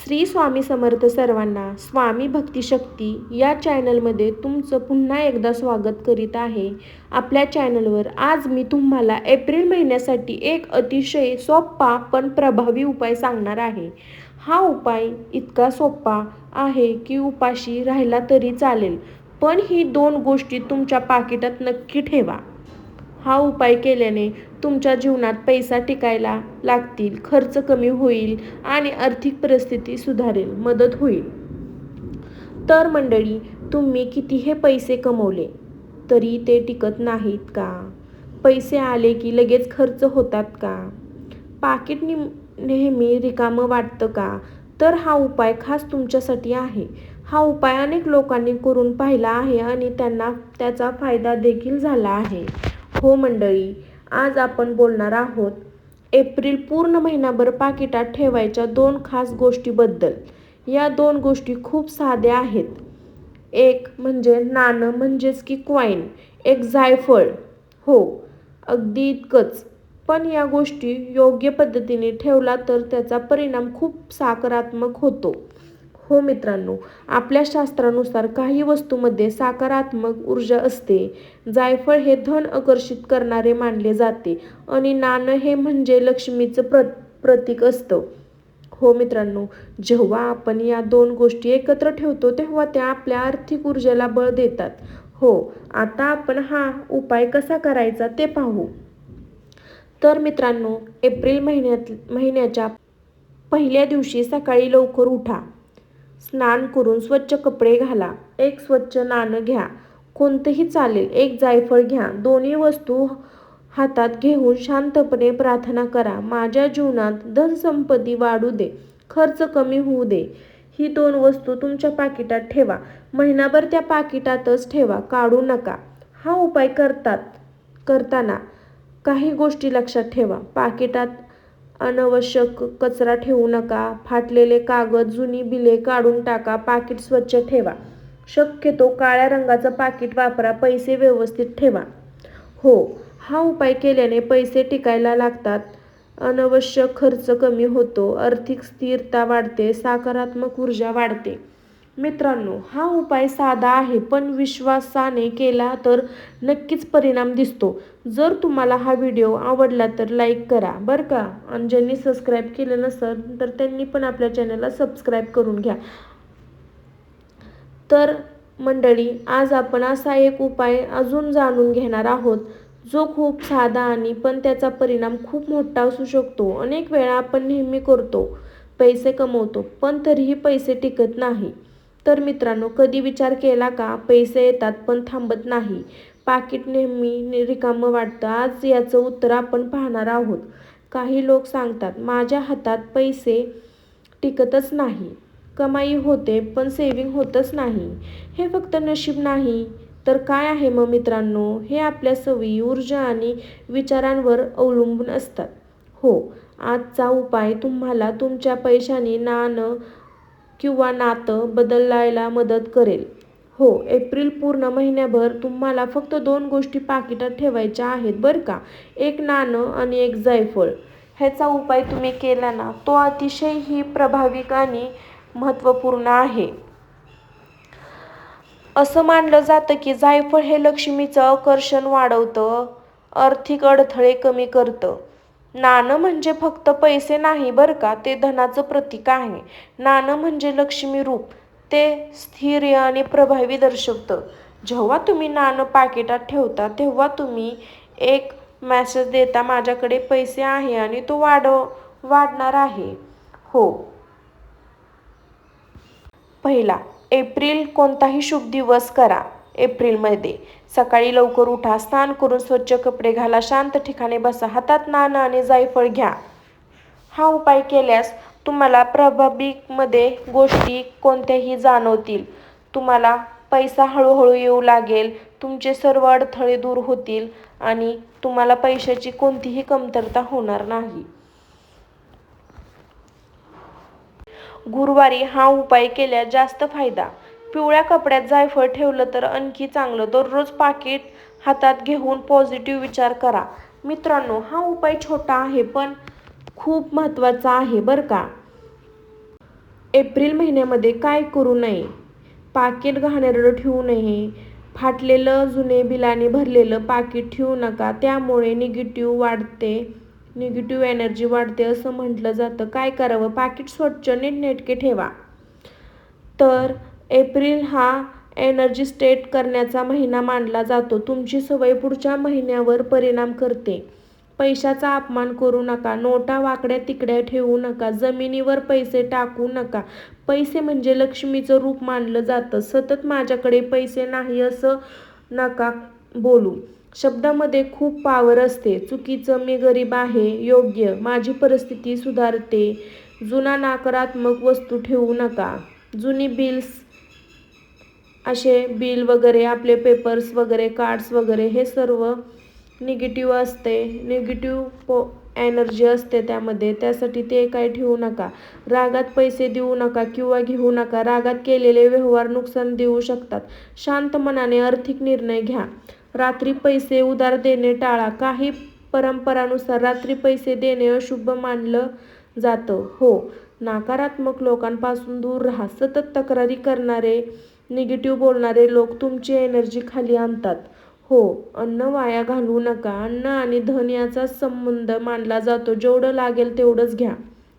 श्री स्वामी समर्थ सर्वांना. स्वामी भक्ती शक्ती या चॅनलमध्ये तुमचं पुन्हा एकदा स्वागत करीत आहे. आपल्या चॅनलवर आज मी तुम्हाला एप्रिल महिन्यासाठी एक अतिशय सोपा पण प्रभावी उपाय सांगणार आहे. हा उपाय इतका सोपा आहे की उपाशी राहिला तरी चालेल, पण ही 2 गोष्टी तुमच्या पाकिटात नक्की ठेवा. हा उपाय केल्याने तुमच्या जीवनात पैसा टिकायला लागतील, खर्च कमी होईल आणि आर्थिक परिस्थिती सुधारेल मदत होईल. तर मंडळी, तुम्ही कितीही पैसे कमवले तरी ते टिकत नाहीत का? पैसे आले की लगेच खर्च होतात का? पाकिट नेहमी रिकामं वाटतं का? तर हा उपाय खास तुमच्यासाठी आहे. हा उपाय अनेक लोकांनी करून पाहिला आहे आणि त्यांना त्याचा फायदा देखील झाला आहे. हो मंडळी, आज आपण बोलणार आहोत एप्रिल पूर्ण महिनाभर पाकिटात ठेवायच्या 2 खास गोष्टीबद्दल. या 2 गोष्टी खूप साध्या आहेत. एक म्हणजे नाणं म्हणजेच की कॉईन, एक जायफळ. हो, अगदी इतकंच. पण या गोष्टी योग्य पद्धतीने ठेवला तर त्याचा परिणाम खूप सकारात्मक होतो. हो मित्रांनो, आपल्या शास्त्रानुसार काही वस्तूंमध्ये सकारात्मक ऊर्जा असते. जायफळ हे धन आकर्षित करणारे मानले जाते आणि नाणं हे म्हणजे लक्ष्मीचं प्रतीक असतं. हो मित्रांनो, जेव्हा आपण या 2 गोष्टी एकत्र ठेवतो तेव्हा त्या आपल्या आर्थिक ऊर्जेला बळ देतात. हो, आता आपण हा उपाय कसा करायचा ते पाहू. तर मित्रांनो, एप्रिल महिन्याच्या पहिल्या दिवशी सकाळी लवकर उठा. स्नान करून स्वच्छ कपडे घाला. एक स्वच्छ नाणं घ्या, कोणतंही चालेल. एक जायफळ घ्या. दोन्ही वस्तू हातात घेऊन शांतपणे प्रार्थना करा. माझ्या जीवनात धनसंपत्ती वाढू दे, खर्च कमी होऊ दे. ही 2 वस्तू तुमच्या पाकिटात ठेवा. महिनाभर त्या पाकिटातच ठेवा, काढू नका. हा उपाय करताना काही गोष्टी लक्षात ठेवा. पाकिटात अनावश्यक कचरा ठेवू नका. फाटलेले कागद, जुनी बिले काढून टाका. पाकिट स्वच्छ ठेवा. शक्यतो काळ्या रंगाचं पाकिट वापरा. पैसे व्यवस्थित ठेवा. हो, हा उपाय केल्याने पैसे टिकायला लागतात, अनावश्यक खर्च कमी होतो, आर्थिक स्थिरता वाढते, सकारात्मक ऊर्जा वाढते. मित्रांनो, हा उपाय साधा आहे पण विश्वासाने केला तर नक्कीच परिणाम दिसतो. जर तुम्हाला हा व्हिडिओ आवडला तर लाईक करा बरं का, आणि ज्यांनी सबस्क्राईब केलं नसेल तर त्यांनी पण आपल्या चॅनलला सबस्क्राईब करून घ्या. तर मंडळी, आज आपण असा एक उपाय अजून जाणून घेणार आहोत जो खूप साधा आणि पण त्याचा परिणाम खूप मोठा असू शकतो. अनेक वेळा आपण नेहमी करतो, पैसे कमवतो, पण तरीही पैसे टिकत नाही. तर मित्रांनो, कधी विचार केला का, पैसे येतात पण थांबत नाही, पाकिट नेहमी रिकामं वाटतं? आज याचं उत्तर आपण पाहणार आहोत. काही लोक सांगतात, माझ्या हातात पैसे टिकतच नाही, कमाई होते पण सेव्हिंग होतच नाही. हे फक्त नशीब नाही तर काय आहे मग मित्रांनो? हे आपल्या सवयी, ऊर्जा आणि विचारांवर अवलंबून असतात. हो, आजचा उपाय तुम्हाला तुमच्या पैशाने नाणं किंवा नातं बदलायला मदत करेल. हो, एप्रिल पूर्ण महिन्याभर तुम्हाला फक्त 2 गोष्टी पाकिटात ठेवायच्या आहेत बरं का, एक नाणं आणि एक जायफळ. ह्याचा उपाय तुम्ही केला ना, तो अतिशय ही प्रभावी आणि महत्त्वपूर्ण आहे. असं मानलं जातं की जायफळ हे लक्ष्मीचं आकर्षण वाढवतं, आर्थिक अडथळे कमी करतं. नाणं म्हणजे फक्त पैसे नाही बरं का, ते धनाचं प्रतीक आहे. नाणं म्हणजे लक्ष्मी रूप, ते स्थिर आणि प्रभावी दर्शवतं. जेव्हा तुम्ही नाणं पाकिटात ठेवता तेव्हा तुम्ही एक मेसेज देता, माझ्याकडे पैसे आहे आणि तो वाढणार आहे. हो. पहिला, एप्रिल कोणताही शुभ दिवस करा. एप्रिलमध्ये सकाळी लवकर उठा, स्नान करून स्वच्छ कपडे घाला, शांत ठिकाणी बसा, हातात नाणं आणि जायफळ घ्या. हा उपाय केल्यास तुम्हाला प्रभावीमध्ये गोष्टी कोणत्याही जाणवतील. तुम्हाला पैसा हळूहळू येऊ लागेल, तुमचे सर्व अडथळे दूर होतील आणि तुम्हाला पैशाची कोणतीही कमतरता होणार नाही. गुरुवारी हा उपाय केल्यास जास्त फायदा. पिवळ्या कपड्यात जायफळ ठेवलं तर आणखी चांगलं. दररोज पाकिट हातात घेऊन पॉझिटिव्ह विचार करा. मित्रांनो, हा उपाय छोटा आहे पण खूप महत्त्वाचा आहे बरं का. एप्रिल महिन्यामध्ये काय करू नये? पाकीट घाणेरडं ठेवू नये. फाटलेलं जुने बिलाने भरलेलं पाकीट ठेवू नका. त्यामुळे निगेटिव्ह एनर्जी वाढते असं म्हटलं जातं. काय करावं? पाकीट स्वच्छ नीटनेटके ठेवा. तर एप्रिल हा एनर्जी स्टेट करण्याचा महिना मानला जातो. तुमची सवय पुढच्या महिन्यावर परिणाम करते. पैशाचा अपमान करू नका. नोटा वाकड्या तिकड्या ठेवू नका. जमिनीवर पैसे टाकू नका. पैसे म्हणजे लक्ष्मीचं रूप मानलं जातं. सतत माझ्याकडे पैसे नाही असं नका बोलू. शब्दामध्ये खूप पॉवर असते. चुकीचं मी गरीब आहे. योग्य माझी परिस्थिती सुधारते. जुना नकारात्मक वस्तू ठेवू नका. जुनी बिल्स, असे बिल वगैरे, आपले पेपर्स वगैरे, कार्ड्स वगैरे, हे सर्व निगेटिव्ह असते. निगेटिव्ह एनर्जी असते त्यामध्ये. त्यासाठी ते काय ठेवू नका. रागात पैसे देऊ नका किंवा घेऊ नका. रागात केलेले व्यवहार नुकसान देऊ शकतात. शांत मनाने आर्थिक निर्णय घ्या. रात्री पैसे उधार देणे टाळा. काही परंपरानुसार रात्री पैसे देणे अशुभ मानलं जातं. हो, नकारात्मक लोकांपासून दूर राहा. सतत तक्रारी करणारे, निगेटिव्ह बोलणारे लोक तुमची एनर्जी खाली आणतात. हो, अन्न वाया घालवू नका. अन्न आणि धन याचा संबंध मानला जातो. जेवढं लागेल तेवढंच घ्या.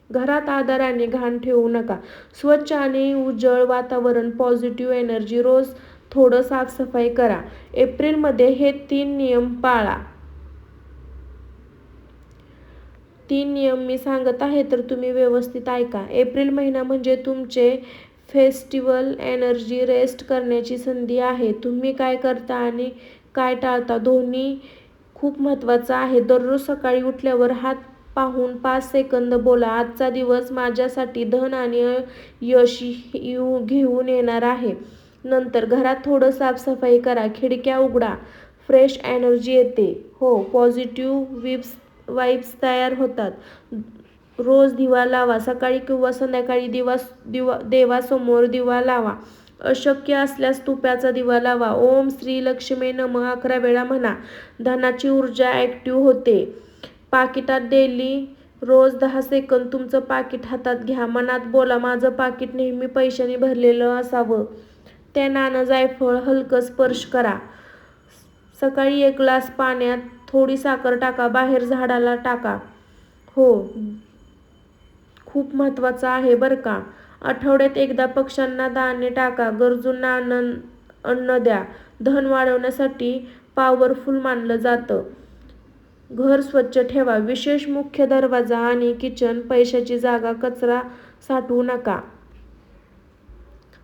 घरात आदराने घाण ठेवू नका. स्वच्छ आणि उजळ वातावरण, पॉझिटिव्ह एनर्जी. रोज थोडं साफसफाई करा. एप्रिलमध्ये हे 3 नियम पाळा. 3 नियम मी सांगत आहे तर तुम्ही व्यवस्थित ऐका. एप्रिल महिना म्हणजे तुमचे फेस्टिवल एनर्जी रेस्ट करण्याची संधी आहे. तुम्ही काय करता आणि काय टाळता दोन्ही खूप महत्त्वाचं आहे. दररोज सकाळी उठल्यावर हात पाहून 5 सेकंद बोला, आजचा दिवस माझ्यासाठी धन आणि यश घेऊन येणार आहे. नंतर घरात थोडं साफसफाई करा. खिडक्या उघडा. फ्रेश एनर्जी येते. हो, पॉझिटिव्ह वाइब्स तयार होतात. रोज दिवा लावा. सकाळी किंवा संध्याकाळी देवासमोर दिवा लावा. अशक्य असल्यास तुपाचा दिवा लावा. ओम श्री लक्ष्मी नमः 11 वेळा म्हणा. धनाची ऊर्जा ॲक्टिव्ह होते. पाकिटात डेली रोज 10 सेकंद तुमचं पाकिट हातात घ्या. मनात बोला, माझं पाकिट नेहमी पैशाने भरलेलं असावं. त्या नाणं जायफळ हलकं स्पर्श करा. सकाळी 1 ग्लास पाण्यात थोडी साखर टाका. बाहेर झाडाला टाका. हो, खूप महत्त्वाचं आहे बरं का. आठवड्यात एकदा पक्ष्यांना दाणे टाका. गरजूंना अन्न द्या. धन वाढवण्यासाठी पॉवरफुल मानलं जातं. घर स्वच्छ ठेवा. विशेष मुख्य दरवाजा आणि किचन, पैशाची जागा, कचरा साठवू नका.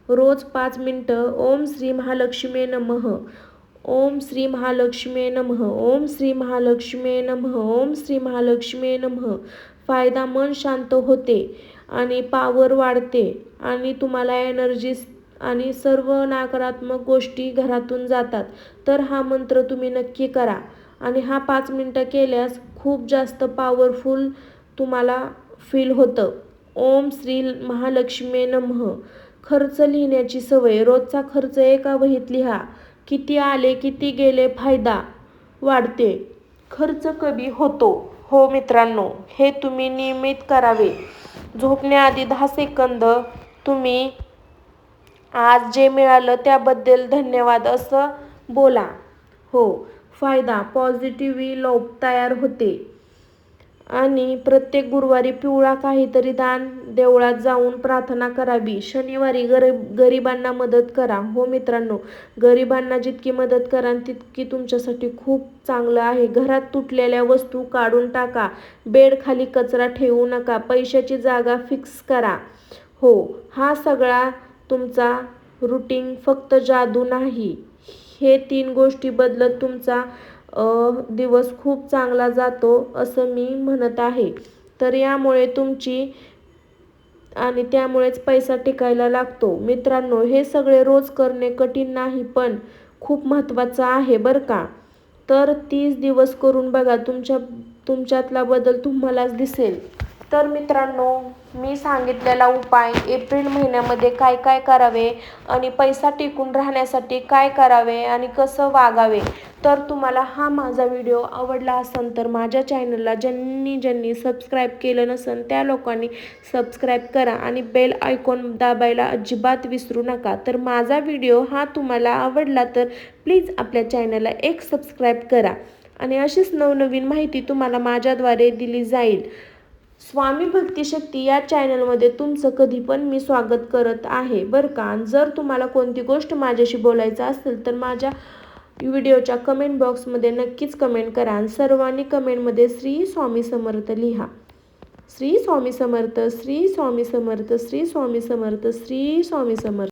रोज 5 मिनिटं ओम श्री महालक्ष्मी नमः, ओम श्री महालक्ष्मी नमः, ओम श्री महालक्ष्मी नमः, ओम श्री महालक्ष्मी नमः. फायदा, मन शांत होते आणि पॉवर वाढते आणि तुम्हाला एनर्जी आणि सर्व नकारात्मक गोष्टी घरातून जातात. तर हा मंत्र तुम्ही नक्की करा आणि हा 5 मिनिटं केल्यास खूप जास्त पॉवरफुल तुम्हाला फील होतं. ओम श्री महालक्ष्मी नमः. खर्च लिहिण्याची सवय. रोजचा खर्च एका वहीत लिहा. किती आले, किती गेले, फायदा वाढते, खर्च कमी होतो. हो मित्रांनो, हे तुम्ही नियमित करावे. झोपण्याआधी 10 सेकंद तुम्ही आज जे मिळालं त्याबद्दल धन्यवाद असं बोला. हो, फायदा, पॉझिटिव्ह लूप तयार होते. आणि प्रत्येक गुरुवारी पिवळा काहीतरी दान, देवळात जाऊन प्रार्थना करावी. शनिवारी गरिबांना मदत करा. हो मित्रांनो, गरिबांना जितकी मदत कराल तितकी तुमच्यासाठी खूप चांगलं आहे. घरात तुटलेल्या वस्तू काढून टाका. बेड खाली कचरा ठेवू नका. पैशाची जागा फिक्स करा. हो, हा सगळा तुमचा रुटीन फक्त जादू नाही. हे 3 गोष्टी बदलत तुमचा दिवस खूप चांगला जातो असं मी म्हणत आहे. तर यामुळे आणि त्यामुळेच पैसा टिकायला लागतो. मित्रांनो, हे सगळे रोज करणे कठीण नाही पण खूप महत्त्वाचं आहे बरं का. तर 30 दिवस करून बघा. तुमच्यातला बदल तुम्हालाच दिसेल. तर मित्रांनो, मी सांगितलेला उपाय एप्रिल महिन्यामध्ये काय काय करावे आणि पैसा टिकून राहण्यासाठी काय करावे आणि कसं वागावे, तर तुम्हाला हा माझा व्हिडिओ आवडला असेल तर माझ्या चॅनलला ज्यांनी सबस्क्राईब केलं नसेल त्या लोकांनी सबस्क्राईब करा आणि बेल आयकॉन दाबायला अजिबात विसरू नका. तर माझा व्हिडिओ हा तुम्हाला आवडला तर प्लीज आपल्या चॅनलला एक सबस्क्राईब करा आणि अशीच नवनवीन माहिती तुम्हाला माझ्याद्वारे दिली जाईल. स्वामी भक्ती शक्ती या चॅनलमध्ये तुमचं कधी पण मी स्वागत करत आहे बरं का. आणि जर तुम्हाला कोणती गोष्ट माझ्याशी बोलायचं असेल तर माझ्या व्हिडिओच्या कमेंट बॉक्समध्ये नक्कीच कमेंट करा आणि सर्वांनी कमेंटमध्ये श्री स्वामी समर्थ लिहा. श्री स्वामी समर्थ, श्री स्वामी समर्थ, श्री स्वामी समर्थ, श्री स्वामी समर्थ.